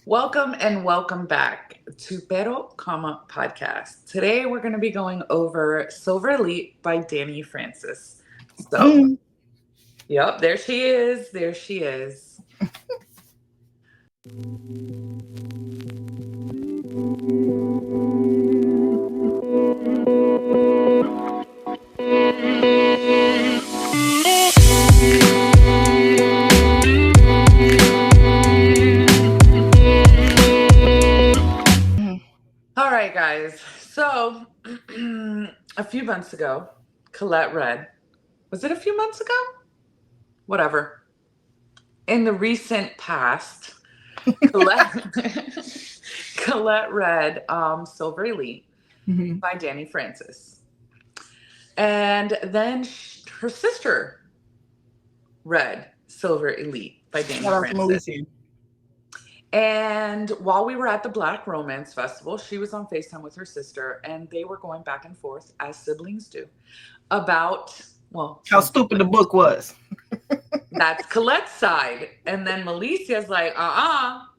Welcome and welcome back to Pero Comma Podcast. Today we're going to be going over Silver Elite by Danny Francis. So, Mm. yep, there she is. There she is. All right, guys. So, a few months ago, Colette read. Was it a few months ago? Whatever. In the recent past, Colette, Colette read Silver Elite Mhm. by Danny Francis. And then her sister read Silver Elite by Danny Shout out to Francis. Melissa. And while we were at the Black Romance Festival, she was on FaceTime with her sister, and they were going back and forth, as siblings do, about, well, How some stupid the siblings. book was. That's Colette's side. And then Melicia's like,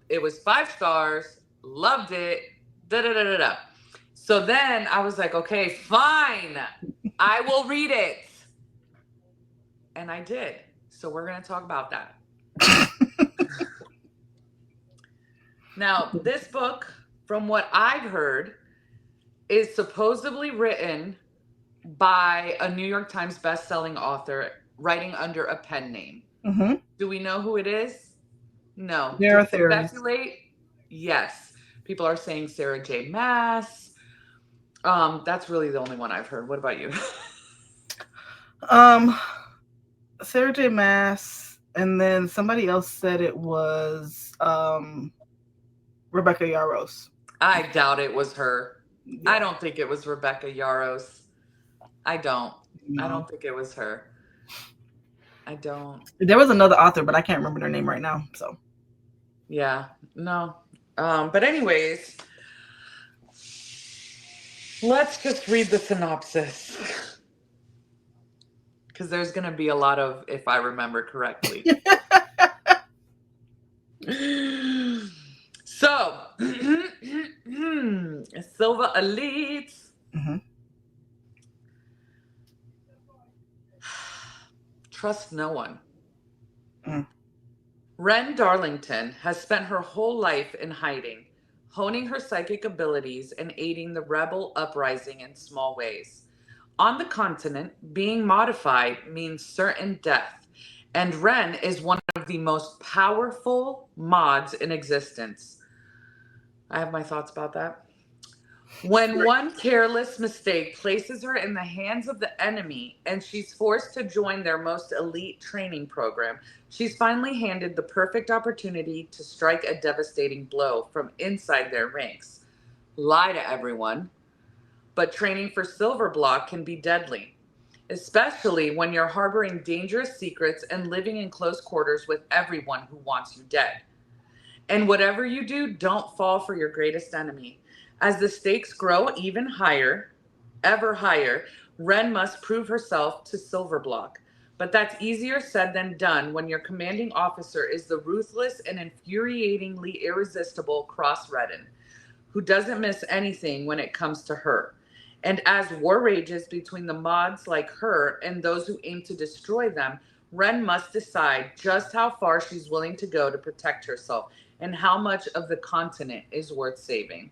it was 5 stars, loved it, da da da da da. So then I was like, okay, fine, I will read it. And I did. So we're going to talk about that. Now, this book, from what I've heard, is supposedly written by a New York Times best-selling author writing under a pen name. Mm-hmm. Do we know who it is? No. There Do are we theories. speculate? Yes. People are saying Sarah J. Maas. That's really the only one I've heard. What about you? Um, Sarah J. Mass, and then somebody else said it was Rebecca Yaros. I doubt it was her. I Yeah, don't think it was Rebecca Yaros. I don't. I no. don't think it was her. I don't. There was another author, but I can't remember their name right now. So Yeah. No. But anyways, let's just read the synopsis. Because there's going to be a lot of, if I remember correctly. So, Silver Elite. hmm Trust no one. Mm. Ren Darlington has spent her whole life in hiding, honing her psychic abilities and aiding the rebel uprising in small ways. On the continent, being modified means certain death, and Ren is one of the most powerful mods in existence. I have my thoughts about that. When one careless mistake places her in the hands of the enemy and she's forced to join their most elite training program, she's finally handed the perfect opportunity to strike a devastating blow from inside their ranks. Lie to everyone, but training for Silver Block can be deadly, especially when you're harboring dangerous secrets and living in close quarters with everyone who wants you dead. And whatever you do, don't fall for your greatest enemy. As the stakes grow even higher, ever higher, Ren must prove herself to Silverblock. But that's easier said than done when your commanding officer is the ruthless and infuriatingly irresistible Cross Redden, who doesn't miss anything when it comes to her. And as war rages between the mods like her and those who aim to destroy them, Ren must decide just how far she's willing to go to protect herself and how much of the continent is worth saving.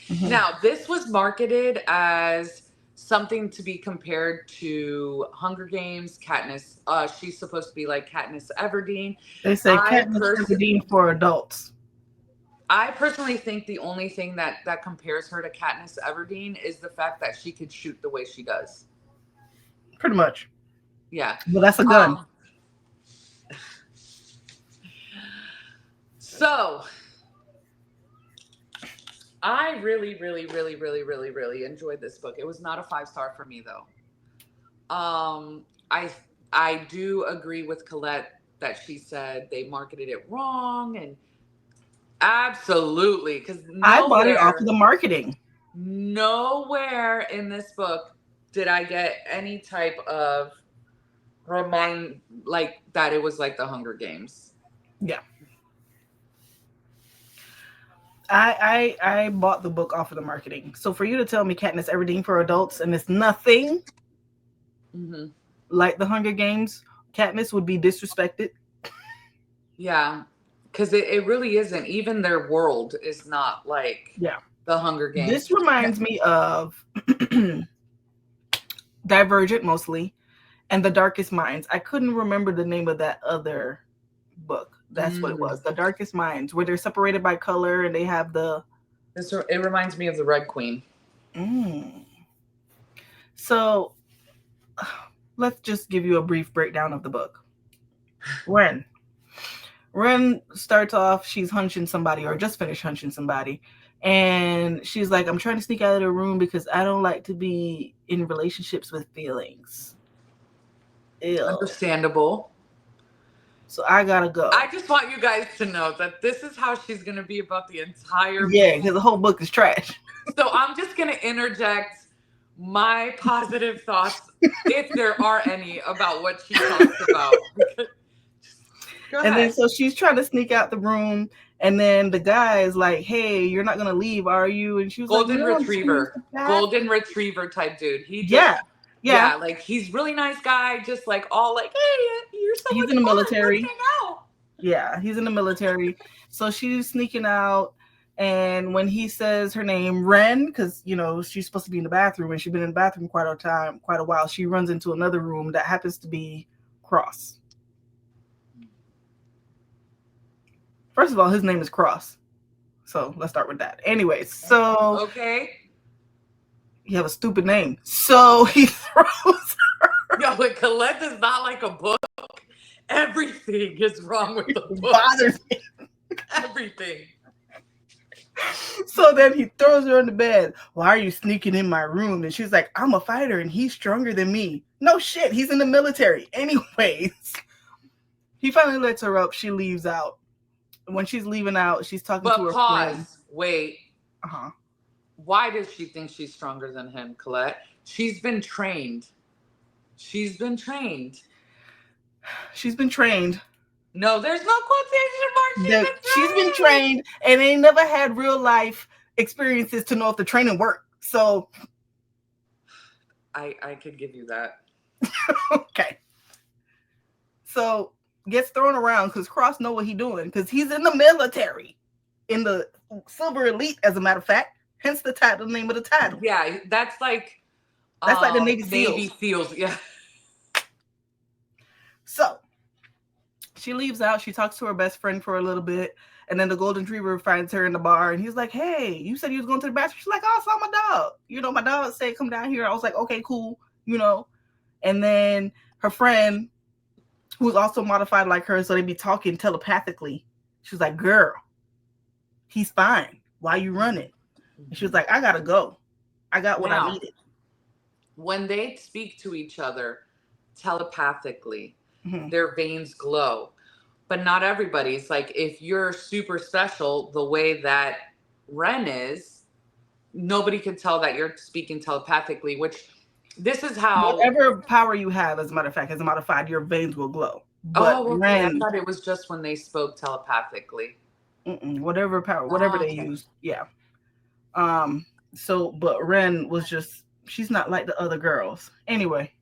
hmm Now, this was marketed as something to be compared to Hunger Games, Katniss. She's supposed to be like Katniss Everdeen. They say I Katniss person Everdeen for adults. I personally think the only thing that compares her to Katniss Everdeen is the fact that she could shoot the way she does. Pretty much. Yeah. But that's a gun. Um. So I really, really, really, really, really, really enjoyed this book. It was not a 5 star for me though. I do agree with Colette that she said they marketed it wrong and absolutely because I bought it off of the marketing. nowhere in this book did I get any type of remind like that it was like the Hunger Games. Yeah. I bought the book off of the marketing. So for you to tell me Katniss Everdeen for adults and it's nothing Mm-hmm. like the Hunger Games, Katniss would be disrespected. Yeah, because it really isn't. Even their world is not like Yeah. the Hunger Games. This reminds me of Divergent mostly and The Darkest Minds. I couldn't remember the name of that other book. That's what it Mm. was. The Darkest Minds, where they're separated by color and they have the It reminds me of the Red Queen. mm. So let's just give you a brief breakdown of the book. Ren. Ren starts off, she's hunching somebody or just finished hunching somebody. And she's like, I'm trying to sneak out of the room because I don't like to be in relationships with feelings. Ew. Understandable. So I gotta go. I just want you guys to know that this is how she's going to be about the entire Yeah, book. because the whole book is trash. So I'm just going to interject my positive thoughts, if there are any, about what she talks about. Go And ahead. then so she's trying to sneak out the room, and then the guy is like, "Hey, you're not gonna leave, are you?" And she was Golden like, "No, I'm just gonna use Retriever. the bathroom." Golden Retriever type dude. He just, Yeah, yeah. like he's really nice guy, just like all like, hey, you're so He's much in the fun. military. Let's hang out. Yeah, he's in the military. So she's sneaking out, and when he says her name, Ren, because you know she's supposed to be in the bathroom, and she's been in the bathroom quite a while. She runs into another room that happens to be Cross. First of all, his name is Cross. So let's start with that. Anyway, so Okay. you have a stupid name. So he throws. Yo, but Colette is not like a book. Everything is wrong with the book. Bothers me. Everything. So then he throws her in the bed. Why are you sneaking in my room? And she's like, I'm a fighter and he's stronger than me. No shit, he's in the military. Anyways, he finally lets her up. She leaves out. When she's leaving out, she's talking to her friend. Wait. Uh-huh. Why does she think she's stronger than him, Colette? She's been trained. She's been trained. She's been trained. No, there's no quotation mark. She's been trained and they never had real life experiences to know if the training worked. So I could give you that. Okay. So gets thrown around because Cross know what he's doing because he's in the military, in the Silver Elite, as a matter of fact. Hence the title, the name of the title. Yeah, that's like the Navy SEALs. Navy SEALs, yeah. So she leaves out. She talks to her best friend for a little bit, and then the Golden Retriever finds her in the bar, and he's like, "Hey, you said you was going to the bathroom." She's like, "Oh, I saw my dog. You know, my dog said come down here." I was like, "Okay, cool." You know, and then her friend, who's also modified like her, so they be talking telepathically. She was like, "Girl, he's fine. Why you running?" And she was like, "I gotta go. I got what I needed." When they speak to each other telepathically, Mm-hmm. their veins glow. But not everybody's. Like, if you're super special the way that Ren is, nobody can tell that you're speaking telepathically, which this is how. Whatever power you have, as a matter of fact, as a modified, your veins will glow. But okay. Ren, I thought it was just when they spoke telepathically. whatever power, whatever they use, yeah. So, but Ren was just, she's not like the other girls. Anyway.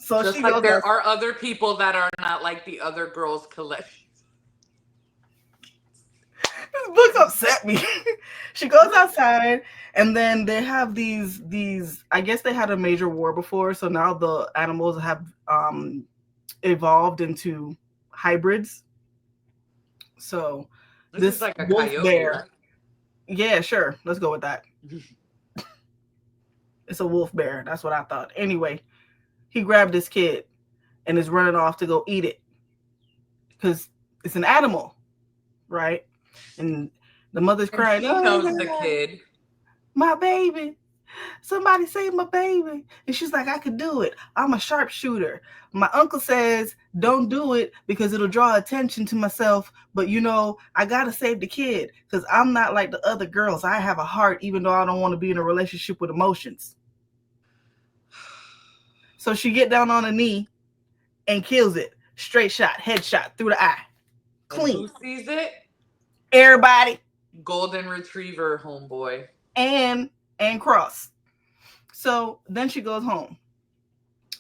So just she like goes there are other people that are not like the other girls collect. This book upset me. She goes outside, and then they have these. I guess they had a major war before, so now the animals have evolved into hybrids. So this is like a wolf coyote, bear. right? Yeah, sure. Let's go with that. It's a wolf bear. That's what I thought. Anyway, he grabbed this kid and is running off to go eat it because it's an animal, right? And the mother's crying. She knows the kid. My baby. Somebody save my baby. And she's like, I could do it. I'm a sharpshooter. My uncle says don't do it because it'll draw attention to myself. But you know, I gotta save the kid because I'm not like the other girls. I have a heart, even though I don't want to be in a relationship with emotions. So she get down on her knee and kills it. Straight shot, headshot through the eye. And clean. who sees it? Everybody. Golden Retriever homeboy. And Cross. So then she goes home.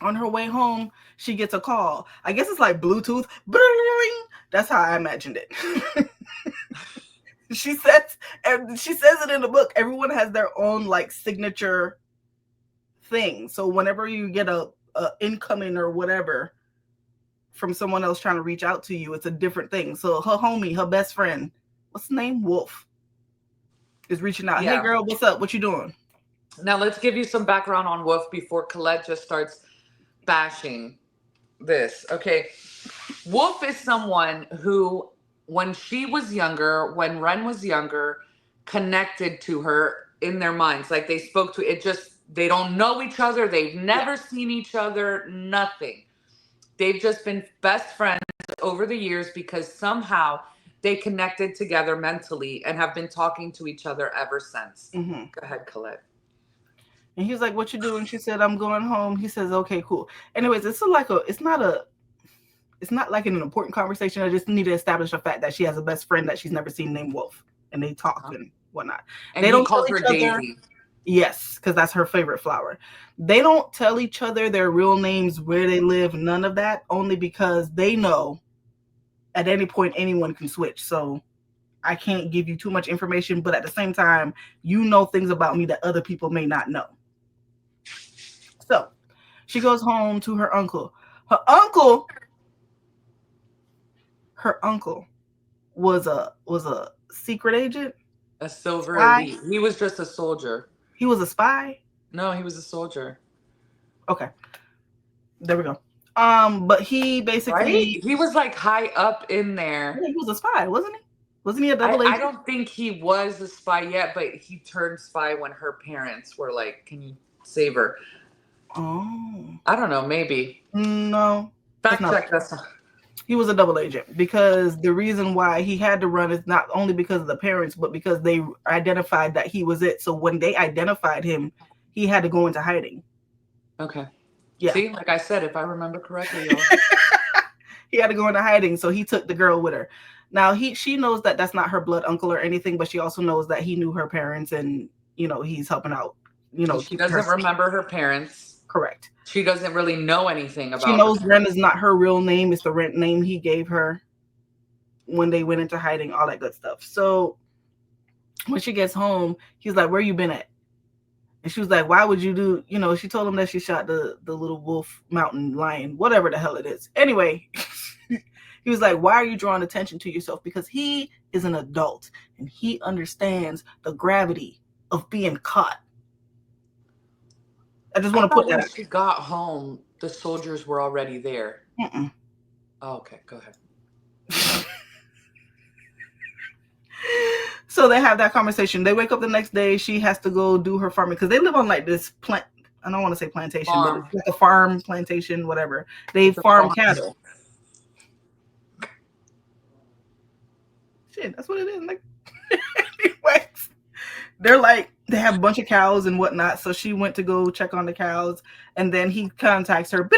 On her way home, she gets a call. I guess it's like Bluetooth. That's how I imagined it. She says it in the book. Everyone has their own like signature thing. So whenever you get a incoming or whatever from someone else trying to reach out to you, it's a different thing. So her homie, her best friend, what's the name? Wolf, is reaching out. Yeah. Hey girl, what's up? What you doing? Now let's give you some background on Wolf before Colette just starts bashing this. Okay. Wolf is someone who, when she was younger, when Ren was younger, connected to her in their minds. Like they spoke to it. Just, they don't know each other. They've never seen each other. Nothing. They've just been best friends over the years because somehow they connected together mentally and have been talking to each other ever since. Mm-hmm. Go ahead, Colette. And he's like, what you doing? She said, I'm going home. He says, okay, cool. Anyways, it's not like an important conversation. I just need to establish the fact that she has a best friend that she's never seen named Wolf. And they talk and whatnot. And they he don't calls tell her each other. Daisy. Yes, because that's her favorite flower. They don't tell each other their real names, where they live, none of that, only because they know at any point anyone can switch. So I can't give you too much information, but at the same time, you know things about me that other people may not know. So she goes home to her uncle. Her uncle was a secret agent. A silver spy? elite. He was just a soldier. He was a spy? No, he was a soldier. Okay. There we go. But he basically... Right? He was like high up in there. Yeah, he was a spy, wasn't he? Wasn't he a double agent? I don't think he was a spy yet, but he turned spy when her parents were like, can you save her? Oh. I don't know, maybe. No. Fact check, that's not... He was a double agent because the reason why he had to run is not only because of the parents, but because they identified that he was it. So when they identified him, he had to go into hiding. Okay. Yeah. See, like I said, if I remember correctly, y'all. He had to go into hiding, so he took the girl with her. Now she knows that that's not her blood uncle or anything, but she also knows that he knew her parents, and he's helping out. She doesn't remember her parents. Correct. She doesn't really know anything about. She knows Ren is not her real name; it's the Ren name he gave her when they went into hiding. All that good stuff. So when she gets home, he's like, "Where you been at?" And she was like, "Why would you do?" She told him that she shot the little wolf, mountain lion, whatever the hell it is. Anyway, he was like, "Why are you drawing attention to yourself?" Because he is an adult and he understands the gravity of being caught. I just want to put that. When she got home, the soldiers were already there. Mm-mm. Oh, okay, go ahead. So they have that conversation. They wake up the next day. She has to go do her farming because they live on like this plant. I don't want to say plantation, but it's like a farm, plantation, whatever. They farm cattle. Shit, that's what it is. Like, anyways, they have a bunch of cows and whatnot. So she went to go check on the cows, and then he contacts her.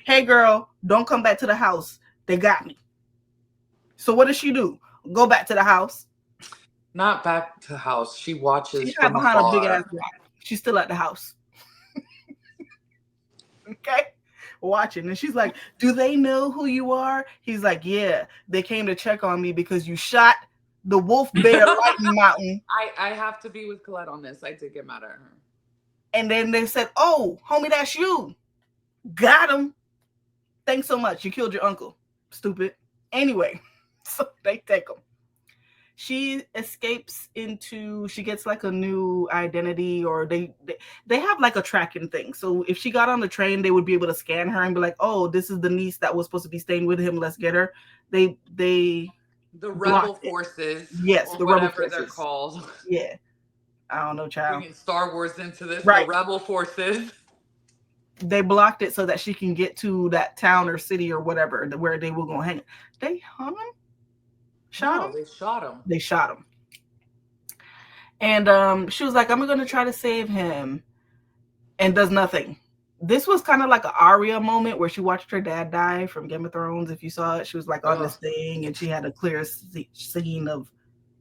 Hey, girl, don't come back to the house. They got me. So what does she do? Go back to the house. Not back to the house. She watches. She's behind a big ass rock. She's still at the house. Okay, watching, and she's like, "Do they know who you are?" He's like, "Yeah, they came to check on me because you shot the wolf bear Lightning Mountain." I have to be with Colette on this. I did get mad at her. And then they said, "Oh, homie, that's you. Got him. Thanks so much. You killed your uncle. Stupid." Anyway, so they take him. She escapes she gets like a new identity, or they have like a tracking thing. So if she got on the train, they would be able to scan her and be like, "Oh, this is the niece that was supposed to be staying with him. Let's get her." The rebel forces. Yes, the rebel forces. They're called. Yeah. I don't know, child. Bringing Star Wars into this. Right. The rebel forces. They blocked it so that she can get to that town or city or whatever where they were going to hang. They hung him? Shot him? They shot him. They shot him. And she was like, "I'm going to try to save him," and does nothing. This was kind of like an Arya moment where she watched her dad die from Game of Thrones. If you saw it, she was like on this thing and she had a clear scene of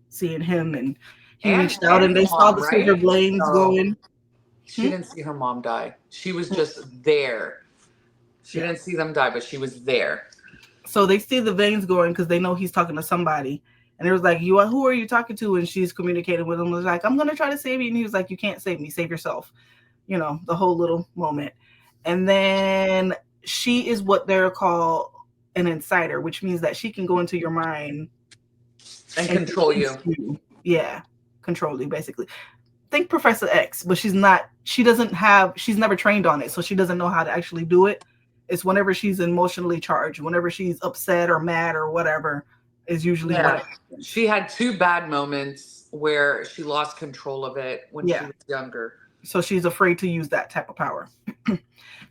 seeing him, and he reached out and and they her saw mom, the silver right? blades So going. she didn't see her mom die. She was just there. She didn't see them die, but she was there. So they see the veins going because they know he's talking to somebody. And it was like, who are you talking to? And she's communicating with him. Was like, I'm going to try to save you. And he was like, you can't save me. Save yourself. You know, the whole little moment. And then she is what they're called an insider, which means that she can go into your mind and control you. Yeah, control you, basically. Think Professor X, but she's never trained on it, so she doesn't know how to actually do it. It's whenever she's emotionally charged, whenever she's upset or mad or whatever, is usually what she had 2 bad moments where she lost control of it when she was younger. So she's afraid to use that type of power.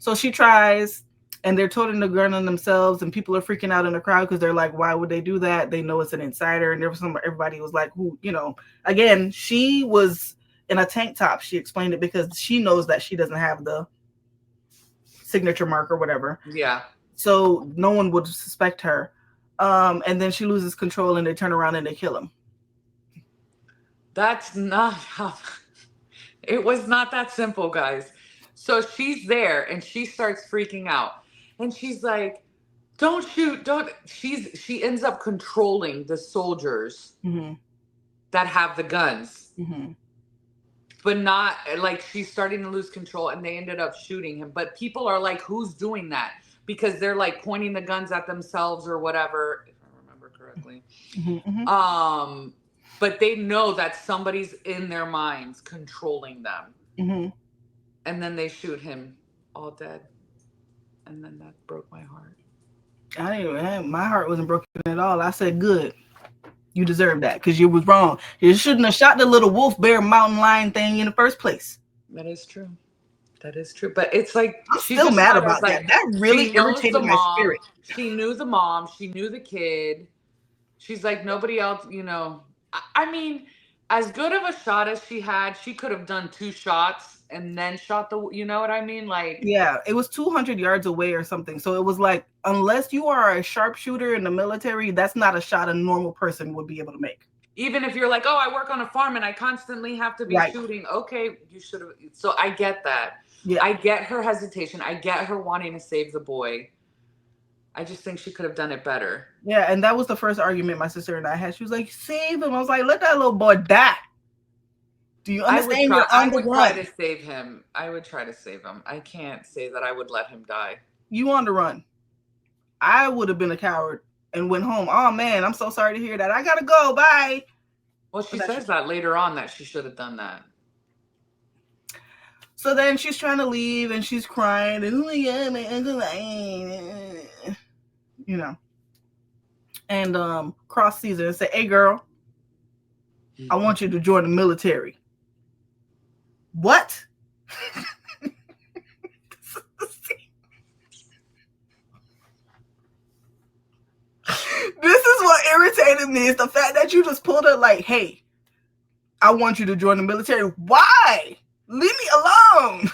So she tries, and they're toting the gun on themselves, and people are freaking out in the crowd because they're like, why would they do that? They know it's an insider. And there was everybody was like, who, you know, again, she was in a tank top. She explained it because she knows that she doesn't have the signature mark or whatever. Yeah. So no one would suspect her. And then she loses control and they turn around and they kill him. That's not how... It was not that simple, guys. So she's there and she starts freaking out. And she's like, don't shoot, don't. She ends up controlling the soldiers that have the guns. But not, like, she's starting to lose control and they ended up shooting him. But people are like, who's doing that? Because they're like pointing the guns at themselves or whatever, if I remember correctly. But they know that somebody's in their minds controlling them. And then they shoot him all dead. And then that broke my heart. My heart wasn't broken at all. I said, good. You deserve that because you was wrong. You shouldn't have shot the little wolf bear mountain lion thing in the first place. That is true. That is true. But it's like, I'm still mad about that. That really irritated my spirit. She knew the mom. She knew the kid. She's like, nobody else, you know. I mean, as good of a shot as she had, she could have done 2 shots and then shot the, you know what I mean? Like, yeah, it was 200 yards away or something. So it was like, unless you are a sharpshooter in the military, that's not a shot a normal person would be able to make. Even if you're like, oh, I work on a farm and I constantly have to be shooting. Okay, you should have. So I get that. Yeah. I get her hesitation. I get her wanting to save the boy. I just think she could have done it better. Yeah, and that was the first argument my sister and I had. She was like, save him. I was like, let that little boy die. Do you understand? I would try to save him. I would try to save him. I can't say that I would let him die. You on the run. I would have been a coward and went home. Oh, man, I'm so sorry to hear that. I got to go. Bye. Well, she says that later on that she should have done that. So then she's trying to leave and she's crying. And, you know. And Cross sees her and say, hey, girl, I want you to join the military. What? This is what irritated me, is the fact that you just pulled her like, hey, I want you to join the military. Why? Leave me alone.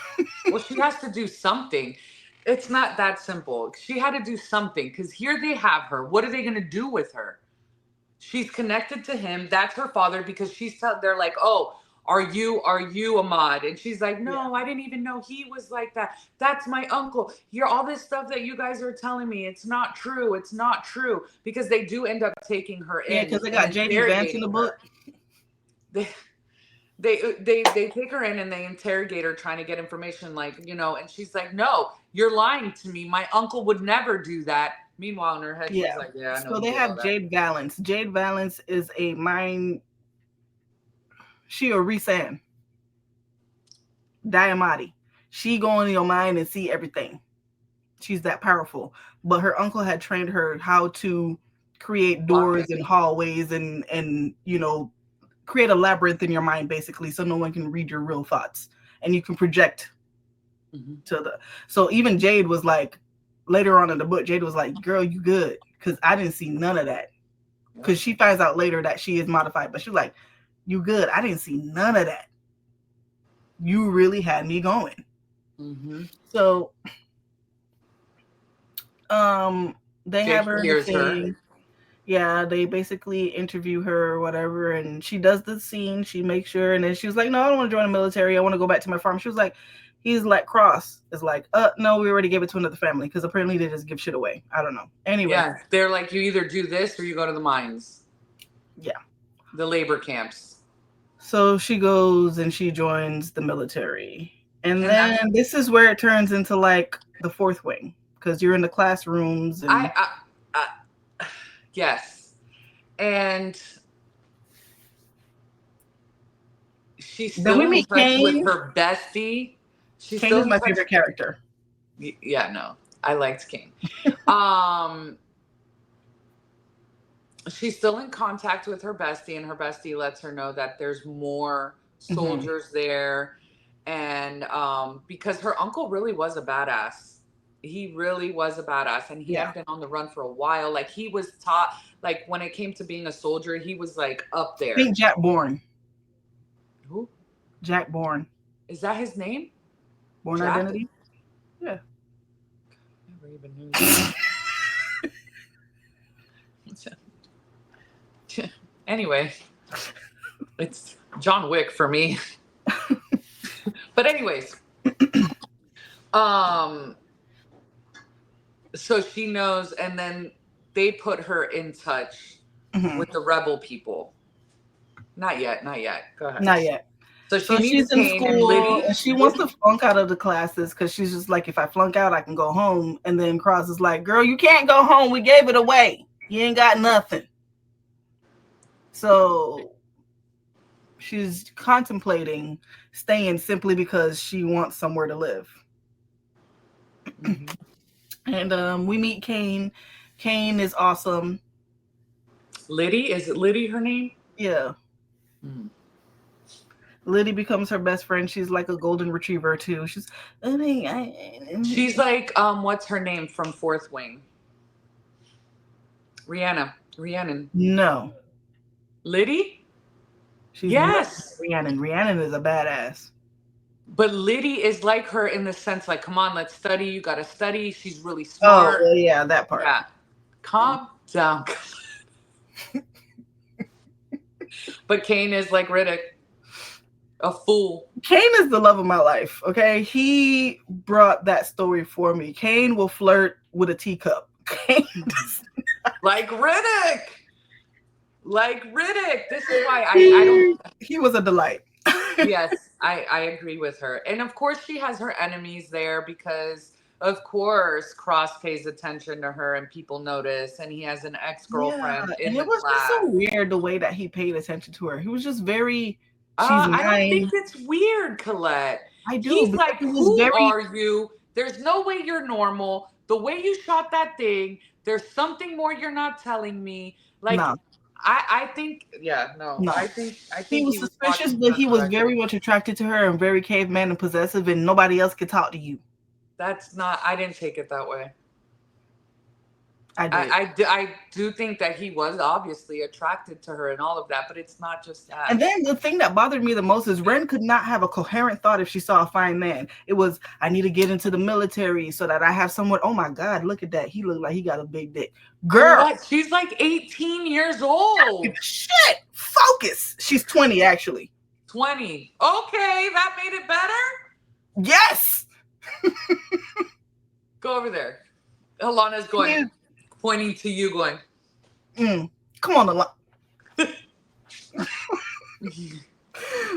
Well, she has to do something. It's not that simple. She had to do something because here they have her. What are they going to do with her? She's connected to him. That's her father because they're like, oh, are you Ahmad? And she's like, no, I didn't even know he was like that. That's my uncle. You're all this stuff that you guys are telling me. It's not true. It's not true. Because they do end up taking her in. Yeah, because they got J.D. Vance in the book. They take her in and they interrogate her trying to get information, like, you know, and she's like, no, you're lying to me. My uncle would never do that. Meanwhile, in her head, she's like, yeah, I know. So they have Jade Valance. Jade Valance is a mind. She a Rhysand. Diamati. She go in your mind and see everything. She's that powerful. But her uncle had trained her how to create doors and hallways and you know, create a labyrinth in your mind, basically, so no one can read your real thoughts. And you can project to the... So even Jade was like, later on in the book, Jade was like, girl, you good. Because I didn't see none of that. Because she finds out later that she is modified. But she's like, you good. I didn't see none of that. You really had me going. Mm-hmm. So they Jake have her in the hears her. thing. Yeah, they basically interview her or whatever, and she does the scene. She makes sure, and then she was like, "No, I don't want to join the military. I want to go back to my farm." She was like, "He's like Cross is like, no, we already gave it to another family because apparently they just give shit away. I don't know. Anyway, Yeah, they're like, you either do this or you go to the mines. Yeah, the labor camps. So she goes and she joins the military, and And then this is where it turns into like the Fourth Wing because you're in the classrooms and yes, and she's then we still in meet touch with Kane. her bestie. She's Kane still is in my touch. favorite character. Yeah, no, I liked Kane. She's still in contact with her bestie, and her bestie lets her know that there's more soldiers there. And because her uncle really was a badass. He really was a badass, and he had been on the run for a while. Like, he was taught, like, when it came to being a soldier, he was like up there. I think Jack Bourne. Who? Jack Bourne. Is that his name? Bourne Jack? Identity? Yeah. Never even knew that. Anyway, it's John Wick for me. But anyways, so she knows, and then they put her in touch with the rebel people. Not yet. Go ahead. Not yet. So she's in school and she wants to flunk out of the classes because she's just like, if I flunk out, I can go home. And then Cross is like, girl, you can't go home. We gave it away. You ain't got nothing. So she's contemplating staying simply because she wants somewhere to live. And we meet Kane. Kane is awesome. Liddy? Is it Liddy her name? Yeah. Liddy becomes her best friend. She's like a golden retriever too. She's like, what's her name from Fourth Wing? Rhiannon. No. Liddy? Yes. Rhiannon is a badass. But Liddy is like her in the sense, like, come on, let's study. You got to study. She's really smart. Oh, yeah, that part. Yeah. Calm down. But Kane is like Riddick. A fool. Kane is the love of my life, okay? He brought that story for me. Kane will flirt with a teacup. Like Riddick. This is why I don't... He was a delight. Yes, I agree with her. And of course she has her enemies there because, of course, Cross pays attention to her and people notice, and he has an ex-girlfriend in the class. And it was just so weird the way that he paid attention to her. He was just very... I don't think it's weird, Colette. I do. He's like, who are you? There's no way you're normal. The way you shot that thing, there's something more you're not telling me. Like, no. I think, no. I think he was suspicious, but he was very much attracted to her and very caveman and possessive, and nobody else could talk to you. That's not, I didn't take it that way. I do think that he was obviously attracted to her and all of that, but it's not just that. And then the thing that bothered me the most is Ren could not have a coherent thought if she saw a fine man. It was, I need to get into the military so that I have someone. Oh my God, look at that. He looked like he got a big dick. Girl. What? She's like 18 years old. Shit. Focus. She's 20, actually. 20. Okay, that made it better? Yes. Go over there. Alana's going, pointing to you, going, come on, Alana.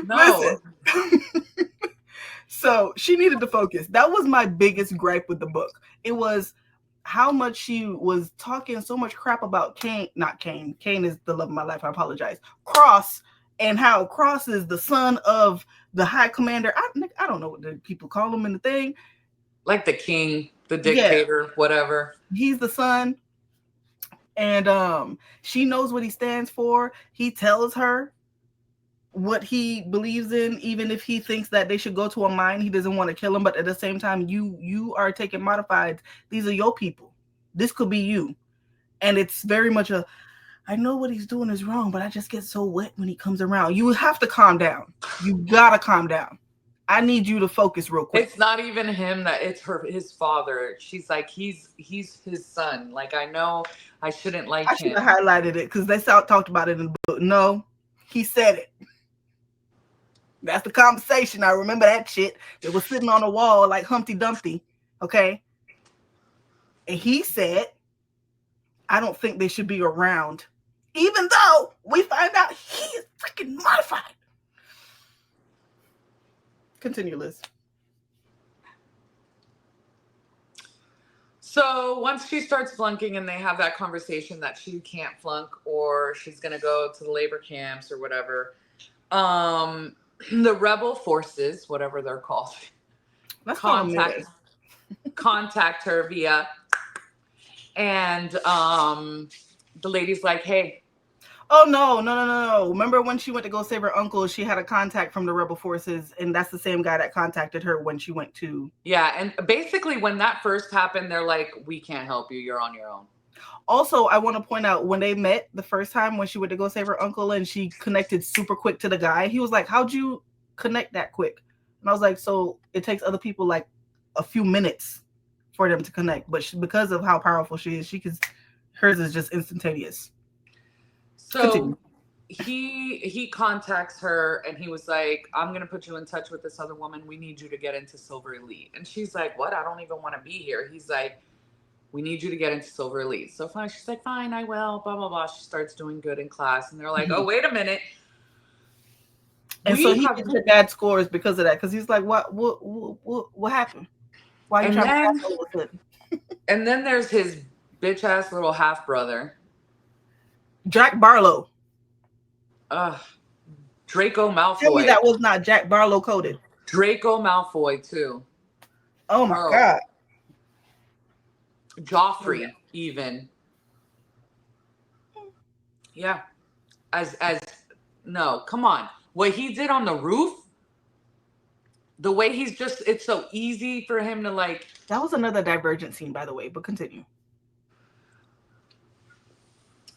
No. So she needed to focus. That was my biggest gripe with the book. It was how much she was talking so much crap about Kane. Not Kane. Kane is the love of my life. I apologize. Cross, and how Cross is the son of the high commander. I don't know what the people call him in the thing. Like the king, the dictator, whatever. He's the son. And she knows what he stands for. He tells her what he believes in, even if he thinks that they should go to a mine. He doesn't want to kill them, but at the same time, you are taking modifieds. These are your people. This could be you. And it's very much I know what he's doing is wrong, but I just get so wet when he comes around. You have to calm down. You gotta calm down. I need you to focus real quick. It's not even him that it's his father. She's like, he's his son. Like, I know I shouldn't like I should him. have highlighted it because they talked about it in the book. No, he said it. That's the conversation. I remember that shit. It was sitting on the wall like Humpty Dumpty. Okay. And he said, I don't think they should be around. Even though we find out he is freaking modified. Continue, Liz. So once she starts flunking and they have that conversation that she can't flunk or she's going to go to the labor camps or whatever, the rebel forces, whatever they're called, contact her via, and the lady's like, hey. Oh, no. Remember when she went to go save her uncle, she had a contact from the rebel forces, and that's the same guy that contacted her when she went to... Yeah, and basically when that first happened, they're like, we can't help you. You're on your own. Also, I want to point out, when they met the first time, when she went to go save her uncle, and she connected super quick to the guy, he was like, how'd you connect that quick? And I was like, so it takes other people like a few minutes for them to connect. But because of how powerful she is, hers is just instantaneous. So he contacts her and he was like, I'm going to put you in touch with this other woman. We need you to get into Silver Elite. And she's like, what? I don't even want to be here. He's like, we need you to get into Silver Elite. So fine. She's like, fine, I will, blah, blah, blah. She starts doing good in class. And they're like, oh, wait a minute. And so he gets her bad scores because of that. Because he's like, what happened? Why are you trying to pass over? And then there's his bitch ass little half brother, Jack Barlow. Draco Malfoy. Tell me that was not Jack Barlow coded. Draco Malfoy too. Oh my God. Joffrey even. Yeah. No, come on. What he did on the roof, the way it's so easy for him to like. That was another Divergent scene, by the way, but continue.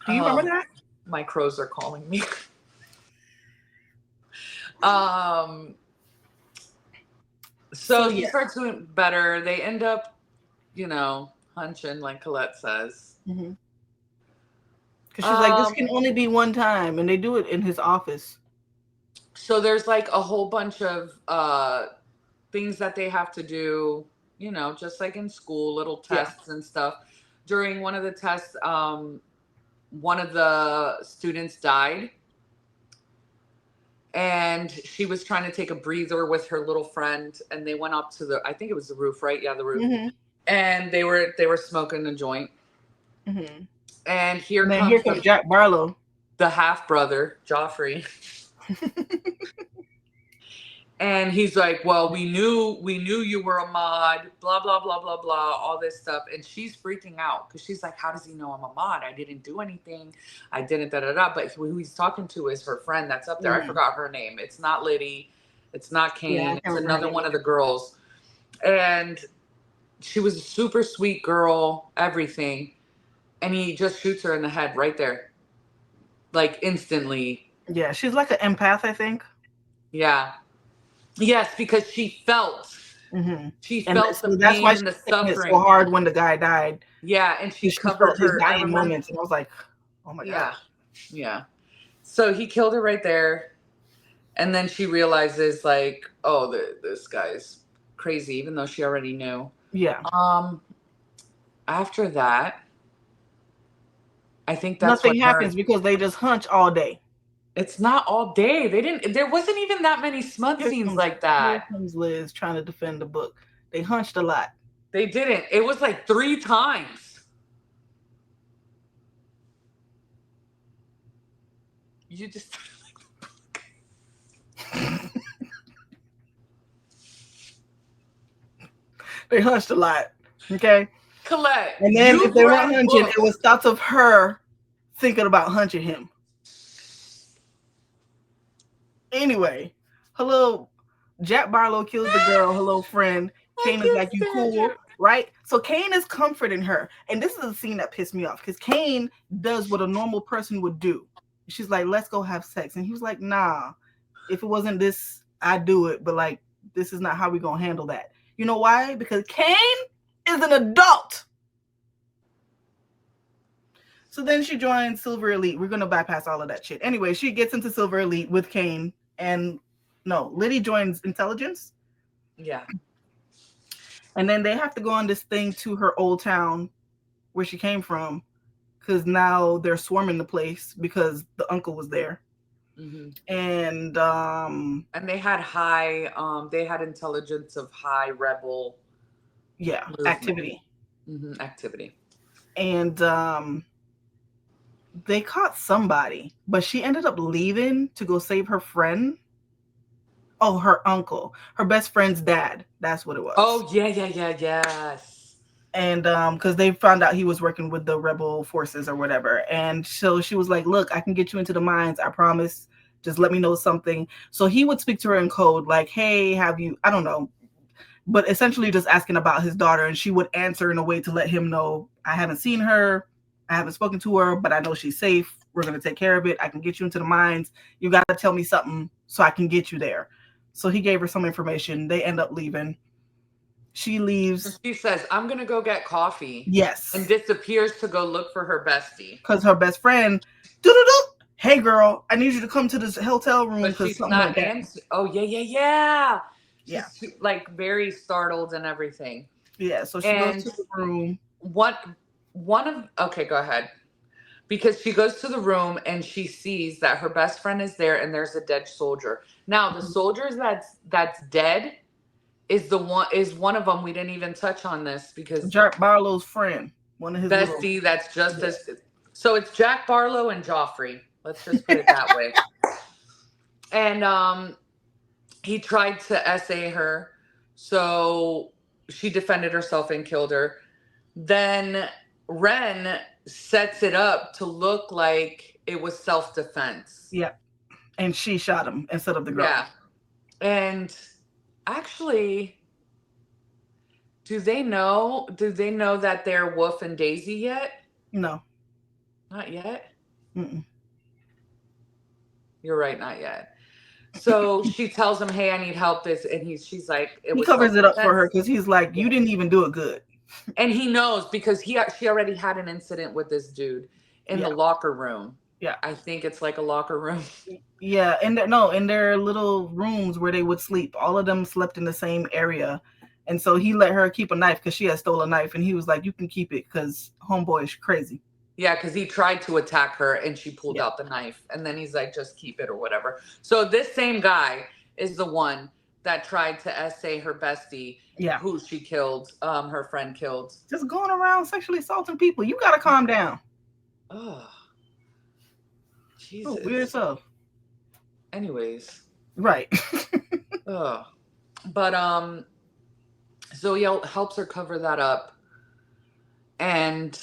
Do you remember that? My crows are calling me. So he starts doing better. They end up, hunching, like Colette says. Mm-hmm. Because she's like, this can only be one time, and they do it in his office. So there's like a whole bunch of things that they have to do, just like in school, little tests and stuff. During one of the tests, one of the students died. And she was trying to take a breather with her little friend, and they went up to I think it was the roof, right? Yeah, the roof. Mm-hmm. And they were smoking a joint. Mm-hmm. And here comes Jack Barlow, the half brother, Joffrey. And he's like, well, we knew you were a mod, blah, blah, blah, blah, blah, all this stuff. And she's freaking out because she's like, how does he know I'm a mod? I didn't do anything. I didn't, da-da-da. But who he's talking to is her friend that's up there. Mm-hmm. I forgot her name. It's not Liddy. It's not Kane. It's another one of the girls. And she was a super sweet girl, everything. And he just shoots her in the head right there. Like instantly. Yeah, she's like an empath, I think. Yeah. Yes, because she felt. Mm-hmm. She felt the that's pain why and the suffering. So hard when the guy died. Yeah, and she covered his dying moments, and I was like, "Oh my God!" Yeah. So he killed her right there, and then she realizes, like, "Oh, this guy's crazy," even though she already knew. Yeah. After that, I think that's nothing happens because they just hunch all day. It's not all day. There wasn't even that many smut scenes like that. Here comes Liz trying to defend the book. They hunched a lot. They didn't. It was like 3 times. You just. They hunched a lot. Okay. Colette. And then if they weren't hunching, it was thoughts of her thinking about hunching him. Anyway, hello, Jack Barlow kills the girl. Hello, friend. Kane is like, you cool, right? So Kane is comforting her. And this is a scene that pissed me off because Kane does what a normal person would do. She's like, let's go have sex. And he was like, nah, if it wasn't this, I'd do it. But like, this is not how we're going to handle that. You know why? Because Cain is an adult. So then she joins Silver Elite. We're going to bypass all of that shit. Anyway, she gets into Silver Elite with Cain. And no, Liddy joins Intelligence. Yeah. And then they have to go on this thing to her old town where she came from, because now they're swarming the place because the uncle was there. Mm-hmm. And they had intelligence of high rebel movement. activity. Mm-hmm. Activity. And they caught somebody, but she ended up leaving to go save her friend. Oh, her uncle, her best friend's dad. That's what it was. Oh, yes. And because they found out he was working with the rebel forces or whatever. And so she was like, look, I can get you into the mines. I promise. Just let me know something. So he would speak to her in code, like, hey, have you, I don't know, but essentially just asking about his daughter. And she would answer in a way to let him know, I haven't seen her. I haven't spoken to her, but I know she's safe. We're going to take care of it. I can get you into the mines. You got to tell me something so I can get you there. So he gave her some information. They end up leaving. She leaves. She says, I'm going to go get coffee. Yes. And disappears to go look for her bestie. Because her best friend, doo-doo-doo, hey, girl, I need you to come to this hotel room. But she's not answering. Oh, yeah. She's like very startled and everything. Yeah, so she goes to the room. Okay, go ahead. Because she goes to the room and she sees that her best friend is there and there's a dead soldier. Now, the soldier that's dead is one of them. We didn't even touch on this because Jack Barlow's friend, one of his bestie. That's just as. So it's Jack Barlow and Joffrey. Let's just put it that way. And he tried to SA her, so she defended herself and killed her. Then Ren sets it up to look like it was self-defense. Yeah. And she shot him instead of the girl. Yeah. And actually, do they know that they're Wolf and Daisy yet? No. Not yet? Mm-mm. You're right, not yet. So she tells him, hey, I need help this. And she's like, he covers it up for her because he's like, you didn't even do it good. And he knows because she already had an incident with this dude in the locker room. Yeah. I think it's like a locker room. Yeah. And in their little rooms where they would sleep, all of them slept in the same area. And so he let her keep a knife because she had stole a knife. And he was like, you can keep it because homeboy is crazy. Yeah, because he tried to attack her and she pulled out the knife. And then he's like, just keep it or whatever. So this same guy is the one that tried to SA her bestie, who she killed, her friend killed. Just going around sexually assaulting people. You got to calm down. Oh, Jesus. Oh, weird stuff. Anyways. Right. Oh. But, so he helps her cover that up. And...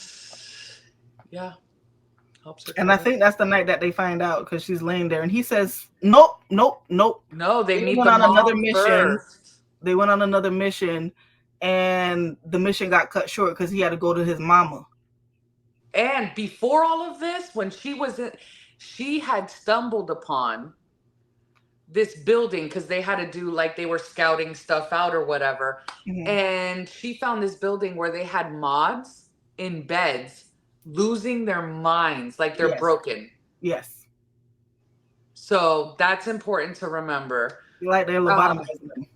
yeah. Helps her. And I think that's the night that they find out because she's laying there and he says, nope. No, they went on another mission. First. They went on another mission and the mission got cut short because he had to go to his mama. And before all of this, when she had stumbled upon this building because they had to do like they were scouting stuff out or whatever. Mm-hmm. And she found this building where they had mods in beds losing their minds, like they're broken. Yes. So that's important to remember. Like they're lobotomizing them.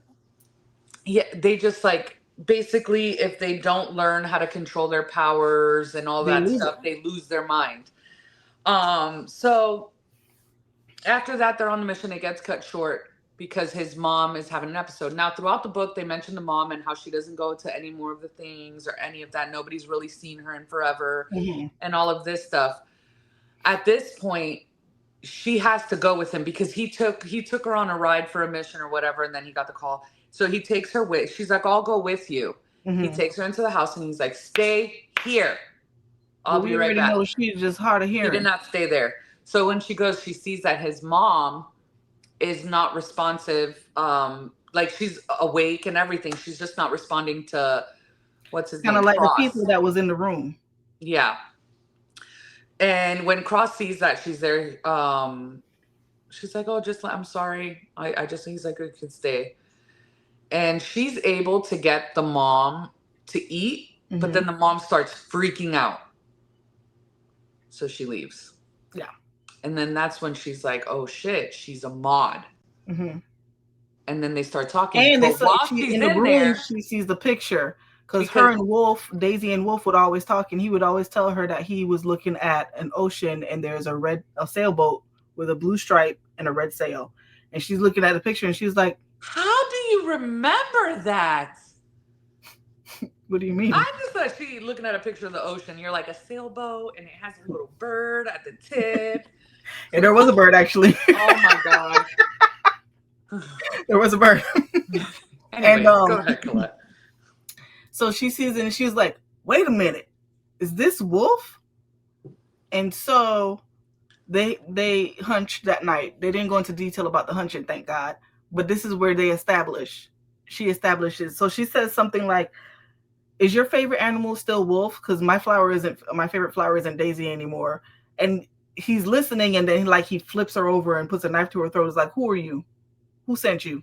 Yeah, they just like basically if they don't learn how to control their powers and all that stuff, they lose their mind. So after that, they're on the mission. It gets cut short because his mom is having an episode. Now, throughout the book, they mention the mom and how she doesn't go to any more of the things or any of that. Nobody's really seen her in forever and all of this stuff. At this point, she has to go with him because he took her on a ride for a mission or whatever, and then he got the call. So he takes her with. She's like, I'll go with you. Mm-hmm. He takes her into the house and he's like, stay here. I'll be right back. Know she's just hard of hearing. He did not stay there. So when she goes, she sees that his mom is not responsive. Like she's awake and everything. She's just not responding to what's his name? Kind of like Cross. The people that was in the room. Yeah. And when Cross sees that she's there, she's like, oh, I'm sorry. He's like, you can stay. and she's able to get the mom to eat, but then the mom starts freaking out. So she leaves. Yeah. And then that's when she's like, oh shit, she's a mod. Mm-hmm. And then they start talking. And they But said while she she's in the in room, there, she sees the picture because her because and Wolf, Daisy and Wolf would always talk, and he would always tell her that he was looking at an ocean and there's a sailboat with a blue stripe and a red sail, and she's looking at the picture and she's like, how do you remember that? "What do you mean?" I just thought she looking at a picture of the ocean. You're like a sailboat, and it has a little bird at the tip. And there was a bird actually. Oh my god. There was a bird. Anyways, And go ahead, Colette. So she sees it and she's like, "Wait a minute, is this Wolf?" And so they hunched that night. They didn't go into detail about the hunching, thank God. But this is where she establishes. So she says something like, "Is your favorite animal still Wolf? Because my favorite flower isn't Daisy anymore." And he's listening, and then like he flips her over and puts a knife to her throat. He's like, "Who are you? Who sent you?"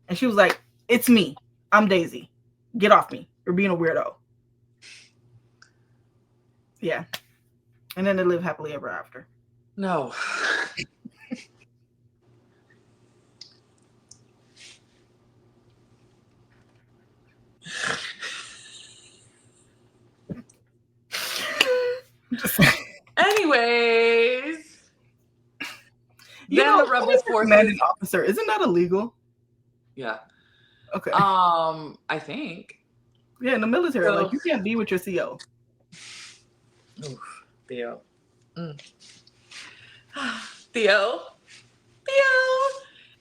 And she was like, "It's me. I'm Daisy. Get off me. You're being a weirdo." Yeah. And then they live happily ever after. No. Anyways, then the rebel forces. Commanding officer, isn't that illegal? Yeah. Okay. I think. Yeah, in the military, So- like you can't be with your CO. Oof, Theo. Theo.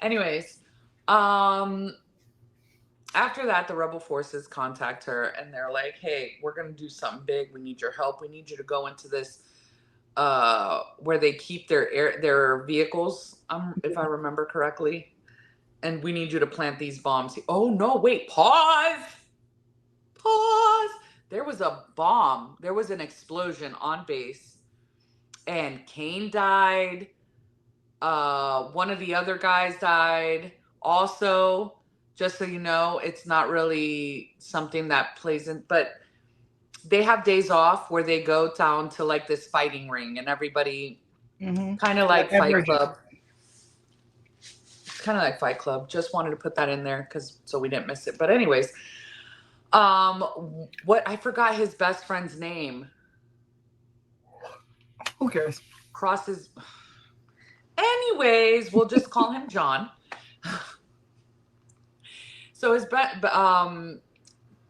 Anyways, after that, the rebel forces contact her and they're like, "Hey, we're gonna do something big. We need your help. We need you to go into this where they keep their vehicles, if I remember correctly. And we need you to plant these bombs." Oh no, wait, pause. There was a bomb. There was an explosion on base, and Kane died. One of the other guys died. Also, just so you know, it's not really something that plays in, but they have days off where they go down to like this fighting ring, and everybody kind of like Fight Club. Kind of like Fight Club. Just wanted to put that in there so we didn't miss it. But anyways, what I forgot his best friend's name. Who cares? Crosses. Anyways, we'll just call him John. So the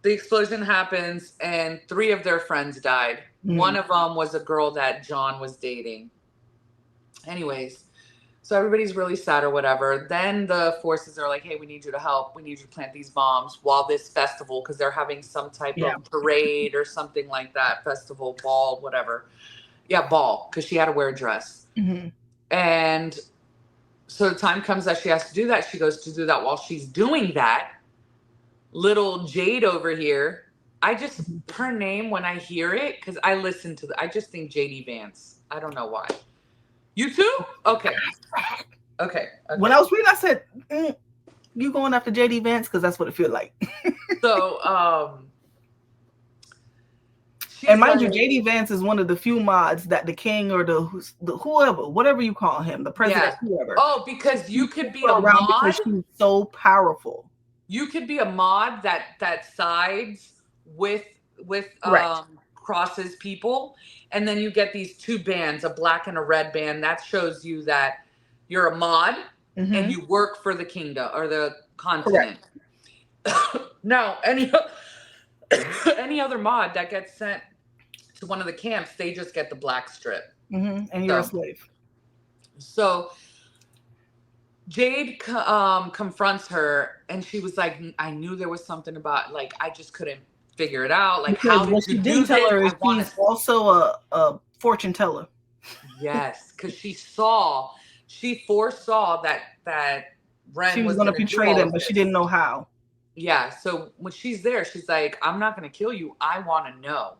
explosion happens and 3 of their friends died. One of them was a girl that John was dating. Anyways, so everybody's really sad or whatever. Then the forces are like, "Hey, we need you to help. We need you to plant these bombs while this festival," because they're having some type of parade or something like that. Festival, ball, whatever. Yeah, ball, because she had to wear a dress. And so the time comes that she has to do that. She goes to do that. While she's doing that, little Jade over here, her name, when I hear it, because I listen to I just think JD Vance. I don't know why. You too? Okay. When I was reading, I said, "You going after JD Vance?" Because that's what it feels like. So, and mind you, JD Vance is one of the few mods that the king or the whoever, whatever you call him, the president, whoever. Oh, because you could be a mod. Because she's so powerful. You could be a mod that sides with crosses people, and then you get these 2 bands, a black and a red band. That shows you that you're a mod and you work for the kingdom or the continent. Now, any other mod that gets sent to one of the camps, they just get the black strip. And you're a slave. So Jade confronts her, and she was like, "I knew there was something about, like, I just couldn't figure it out. Like, how did you do this?" She's also a fortune teller. Yes, because she foresaw that Ren she was going to betray them, but she didn't know how. Yeah, so when she's there, she's like, "I'm not going to kill you. I want to know.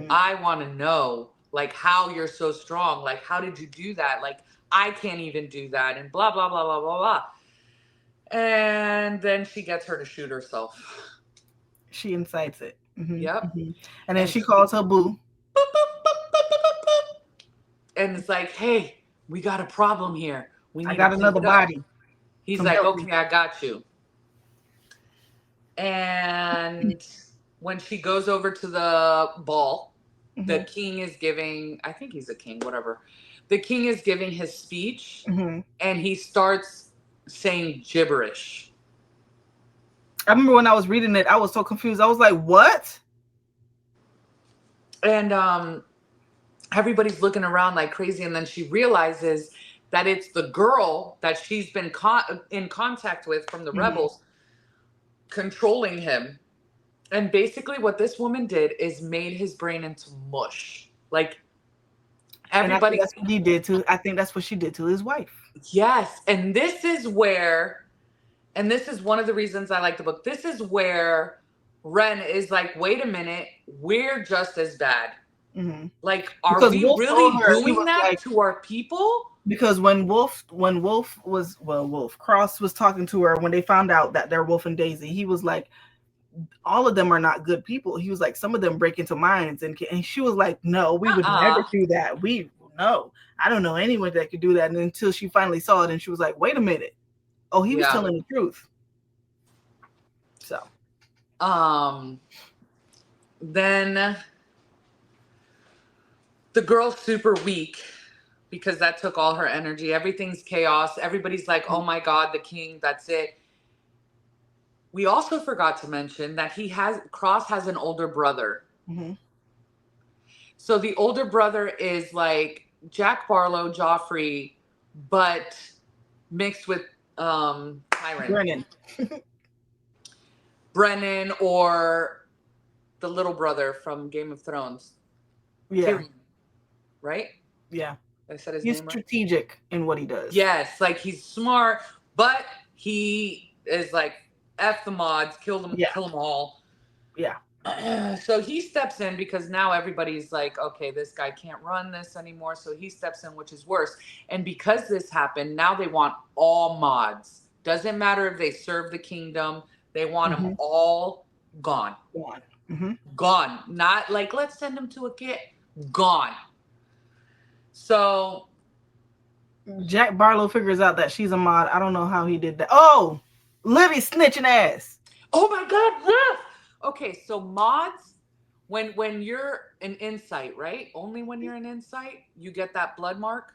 I want to know, like, how you're so strong. Like, how did you do that? Like, I can't even do that," and blah, blah, blah, blah, blah, blah. And then she gets her to shoot herself. She incites it. Yep. And then she calls her boo. And it's like, hey, we got a problem here. We need I got to another clean it up. body. He's Come like, help me. okay, I got you. And when she goes over to the ball, the king is giving, I think he's a king, whatever. The king is giving his speech, and he starts saying gibberish. I remember when I was reading it, I was so confused. I was like, what? And everybody's looking around like crazy, and then she realizes that it's the girl that she's been in contact with from the rebels controlling him. And basically what this woman did is made his brain into mush. Like, everybody. That's what he did to. I think that's what she did to his wife. Yes. And this is where, and this is one of the reasons I like the book. This is where Ren is like, wait a minute, we're just as bad. Like, are because we really doing that like, to our people? Because when Cross was talking to her, when they found out that they're Wolf and Daisy, he was like, all of them are not good people. He was like, some of them break into mines, and she was like, no, we would never do that. No, I don't know anyone that could do that. And until she finally saw it, and she was like, wait a minute, oh, he was telling the truth. So, then the girl's super weak because that took all her energy. Everything's chaos. Everybody's like, oh my God, the king, that's it. We also forgot to mention that Cross has an older brother. So the older brother is like Jack Barlow, Joffrey, but mixed with Tyrion. Brennan, or the little brother from Game of Thrones. Yeah. Tyrion, right? Yeah. I said his name name right? He's strategic in what he does. Yes, like he's smart, but he is like, F the mods, kill them all. Yeah. So he steps in because now everybody's like, okay, this guy can't run this anymore. So he steps in, which is worse. And because this happened, now they want all mods. Doesn't matter if they serve the kingdom. They want them all gone. Gone. Not like, let's send them to a kid. Gone. So Jack Barlow figures out that she's a mod. I don't know how he did that. Oh, Libby snitching ass. Oh my God, yes. Okay, so mods, when you're an insight, right? Only when you're an insight, you get that blood mark?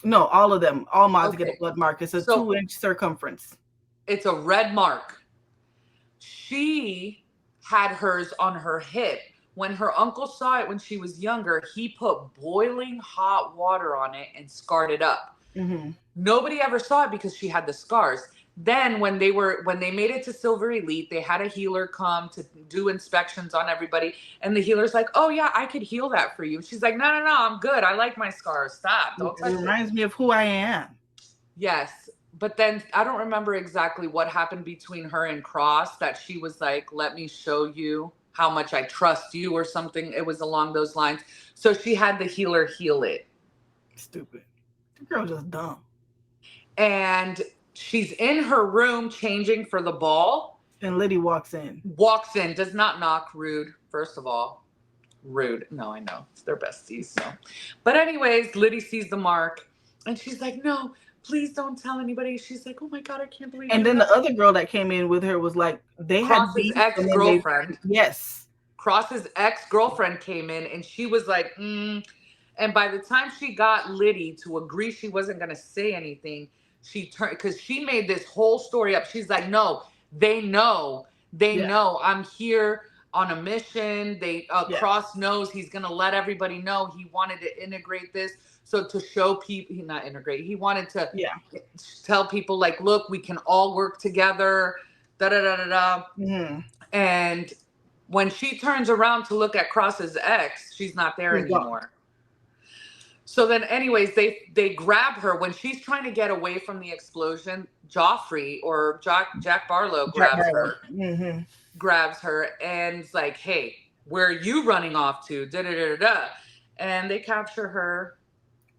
No, all of them. All mods get a blood mark. It's a 2-inch circumference. It's a red mark. She had hers on her hip. When her uncle saw it when she was younger, he put boiling hot water on it and scarred it up. Nobody ever saw it because she had the scars. Then when they made it to Silver Elite, they had a healer come to do inspections on everybody. And the healer's like, oh yeah, I could heal that for you. She's like, no, I'm good. I like my scars. Stop. Don't touch it. It reminds me of who I am. Yes. But then I don't remember exactly what happened between her and Cross, that she was like, let me show you how much I trust you or something. It was along those lines. So she had the healer heal it. Stupid. The girl just dumb. And she's in her room changing for the ball. And Liddy walks in. Does not knock. Rude, first of all. Rude. No, I know. It's their besties. So. But anyways, Liddy sees the mark. And she's like, no, please don't tell anybody. She's like, oh my God, I can't believe it. And then the other girl that came in with her was like, they Cross's ex-girlfriend. Yes. Cross's ex-girlfriend came in and she was like, And by the time she got Liddy to agree she wasn't going to say anything, she turned, because she made this whole story up. She's like, no, they know I'm here on a mission. Cross knows he's going to let everybody know. He wanted to integrate this. So to show people, he wanted to tell people like, look, we can all work together. And when she turns around to look at Cross's ex, she's not there anymore. So then anyways, they grab her when she's trying to get away from the explosion. Joffrey or Jack Barlow grabs her and is like, hey, where are you running off to? And they capture her.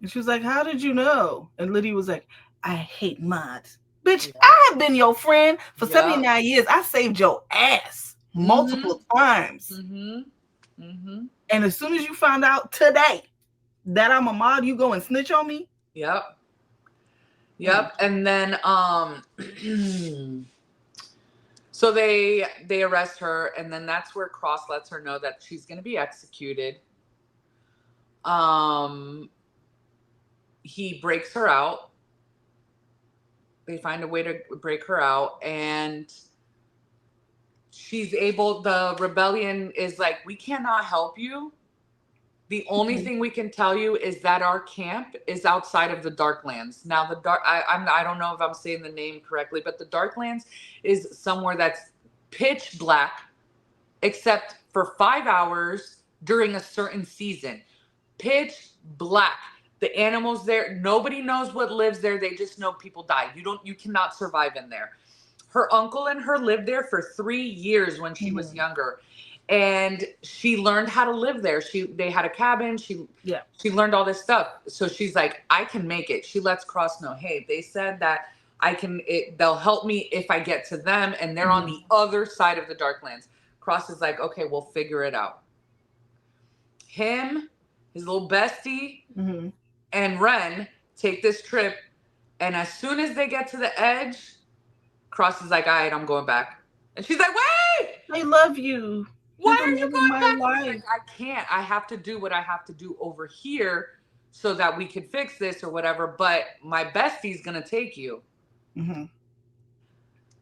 And she was like, how did you know? And Liddy was like, I hate mods. Bitch, Yeah. I have been your friend for Yep. 79 years. I saved your ass multiple times. And as soon as you found out today that I'm a mod, you go and snitch on me? Yep. And then so they arrest her, and then that's where Cross lets her know that she's going to be executed. He breaks her out. They find a way to break her out, and she's able, the rebellion is like, we cannot help you. The only thing we can tell you is that our camp is outside of the Darklands. Now, I don't know if I'm saying the name correctly, but the Darklands is somewhere that's pitch black, except for 5 hours during a certain season. Pitch black. The animals there, nobody knows what lives there. They just know people die. You cannot survive in there. Her uncle and her lived there for 3 years when she was younger. And she learned how to live there. They had a cabin. She learned all this stuff. So she's like, I can make it. She lets Cross know, hey, they said that they'll help me if I get to them, and they're on the other side of the Darklands. Cross is like, okay, we'll figure it out. Him, his little bestie, and Ren take this trip, and as soon as they get to the edge, Cross is like, all right, I'm going back. And she's like, wait! I love you. Why are you going back? Like, I can't. I have to do what I have to do over here so that we can fix this or whatever, but my bestie's going to take you.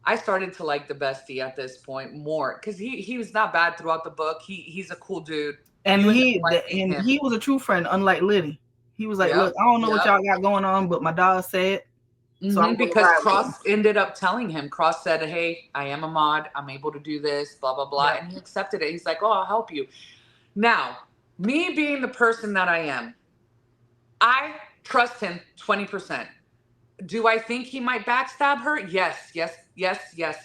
I started to like the bestie at this point more because he was not bad throughout the book. He's a cool dude. And he was a true friend, unlike Liddy. He was like, look, I don't know what y'all got going on, but my dog said. So because Cross ended up telling him. Cross said, hey, I am a mod. I'm able to do this, blah, blah, blah. And he accepted it. He's like, oh, I'll help you. Now, me being the person that I am, I trust him 20%. Do I think he might backstab her? Yes,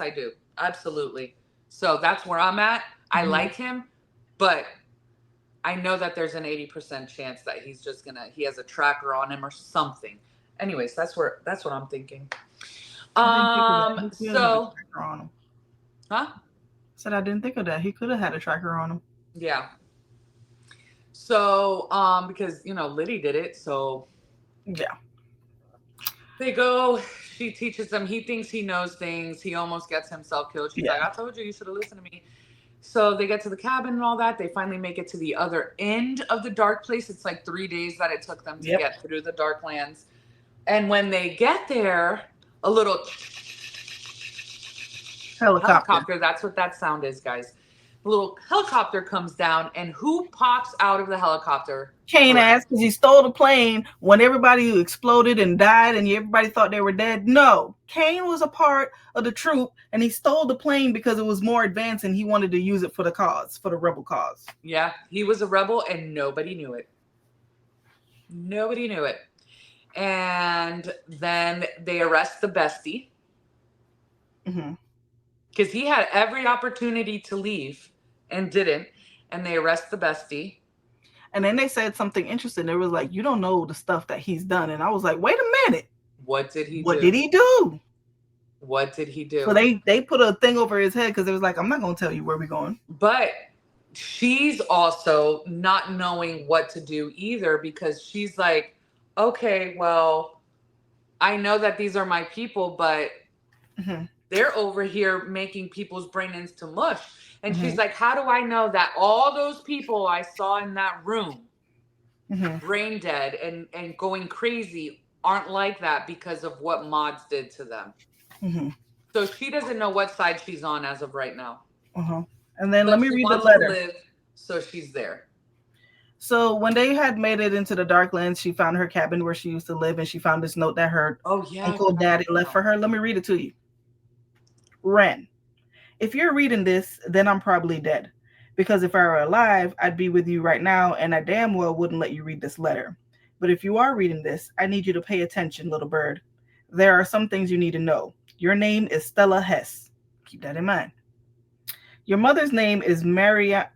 I do. Absolutely. So that's where I'm at. I like him, but I know that there's an 80% chance that he's just he has a tracker on him or something. Anyways, that's what I'm thinking. So, huh? Said I didn't think of that. He could have had a tracker on him. Yeah. So, because Liddy did it, so yeah. They go. She teaches him. He thinks he knows things. He almost gets himself killed. She's like, I told you, you should have listened to me. So they get to the cabin and all that. They finally make it to the other end of the dark place. It's like 3 days that it took them to get through the Darklands. And when they get there, a little helicopter. That's what that sound is, guys. A little helicopter comes down, and who pops out of the helicopter? Kane asked because he stole the plane when everybody exploded and died and everybody thought they were dead. No, Kane was a part of the troop, and he stole the plane because it was more advanced and he wanted to use it for the cause, for the rebel cause. Yeah, he was a rebel and nobody knew it. Nobody knew it. And then they arrest the bestie. Because he had every opportunity to leave and didn't. And they arrest the bestie. And then they said something interesting. They was like, you don't know the stuff that he's done. And I was like, wait a minute. What did he do? What did he do? What did he do? So they put a thing over his head because it was like, I'm not going to tell you where we're going. But she's also not knowing what to do either, because she's like, okay, well, I know that these are my people, but they're over here making people's brain into mush. And she's like, how do I know that all those people I saw in that room, brain dead and going crazy, aren't like that because of what mods did to them? So she doesn't know what side she's on as of right now. And then let me read the letter. So she's there. So when they had made it into the Darklands, she found her cabin where she used to live, and she found this note that her uncle daddy left for her. Let me read it to you. Ren, if you're reading this, then I'm probably dead. Because if I were alive, I'd be with you right now, and I damn well wouldn't let you read this letter. But if you are reading this, I need you to pay attention, little bird. There are some things you need to know. Your name is Stella Hess. Keep that in mind. Your mother's name is Marina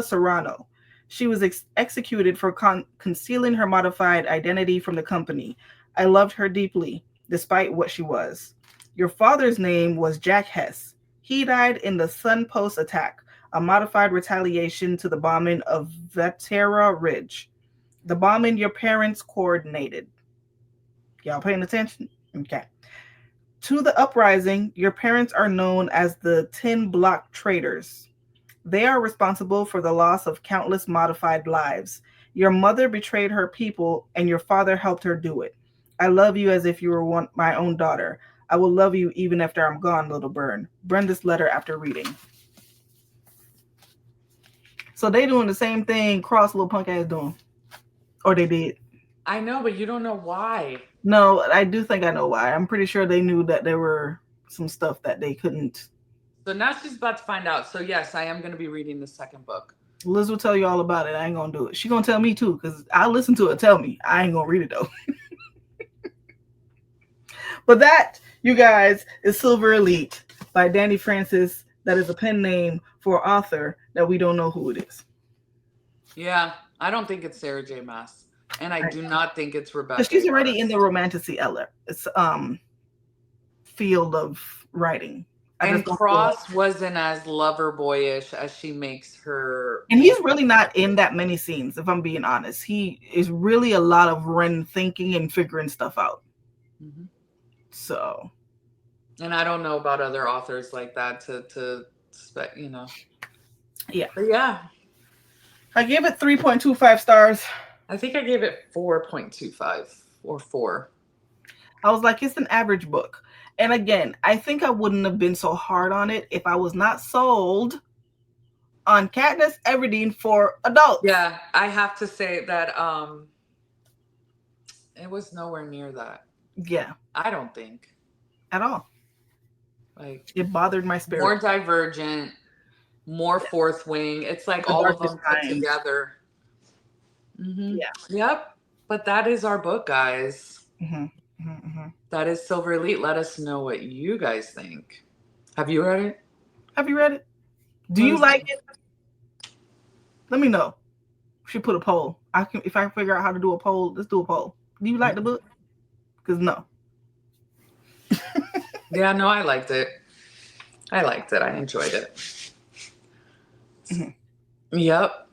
Serrano. She was executed for concealing her modified identity from the company. I loved her deeply. despite what she was. Your father's name was Jack Hess. He died in the Sun Post attack, a modified retaliation to the bombing of Vetera Ridge. The bombing your parents coordinated. Y'all paying attention? Okay. To the uprising, your parents are known as the 10 Block Traitors. They are responsible for the loss of countless modified lives. Your mother betrayed her people, and your father helped her do it. I love you as if you were my own daughter. I will love you even after I'm gone, little Burn. Burn this letter after reading. So they doing the same thing Cross little punk ass doing. Or they did. I know, but you don't know why. No, I do think I know why. I'm pretty sure they knew that there were some stuff that they couldn't. So now she's about to find out. So yes, I am going to be reading the second book. Liz will tell you all about it. I ain't going to do it. She's going to tell me too, because I'll listen to it tell me. I ain't going to read it though. But that, you guys, is Silver Elite by Danny Francis. That is a pen name for an author that we don't know who it is. Yeah, I don't think it's Sarah J. Maas. And I do not think it's Rebecca. Because she's already in the romanticy field of writing. And Cross wasn't as lover boyish as she makes her. And he's really not in that many scenes, if I'm being honest. He is really a lot of Ren thinking and figuring stuff out. Mm-hmm. So. And I don't know about other authors like that to you know. Yeah. But yeah. I gave it 3.25 stars. I think I gave it 4.25 or 4. I was like, it's an average book. And again, I think I wouldn't have been so hard on it if I was not sold on Katniss Everdeen for adults. Yeah, I have to say that it was nowhere near that. Yeah. I don't think. At all. Like, it bothered my spirit. More Divergent, more Fourth Wing. It's like all of them put together. Mm-hmm. Yeah. Yep. But that is our book, guys. Mm-hmm. Mm-hmm. That is Silver Elite. Let us know what you guys think. Have you read it? Have you read it? Do you like it? Let me know. We should put a poll. If I figure out how to do a poll, let's do a poll. Do you like the book? Because no. Yeah, no, I liked it. I enjoyed it. Mm-hmm. Yep.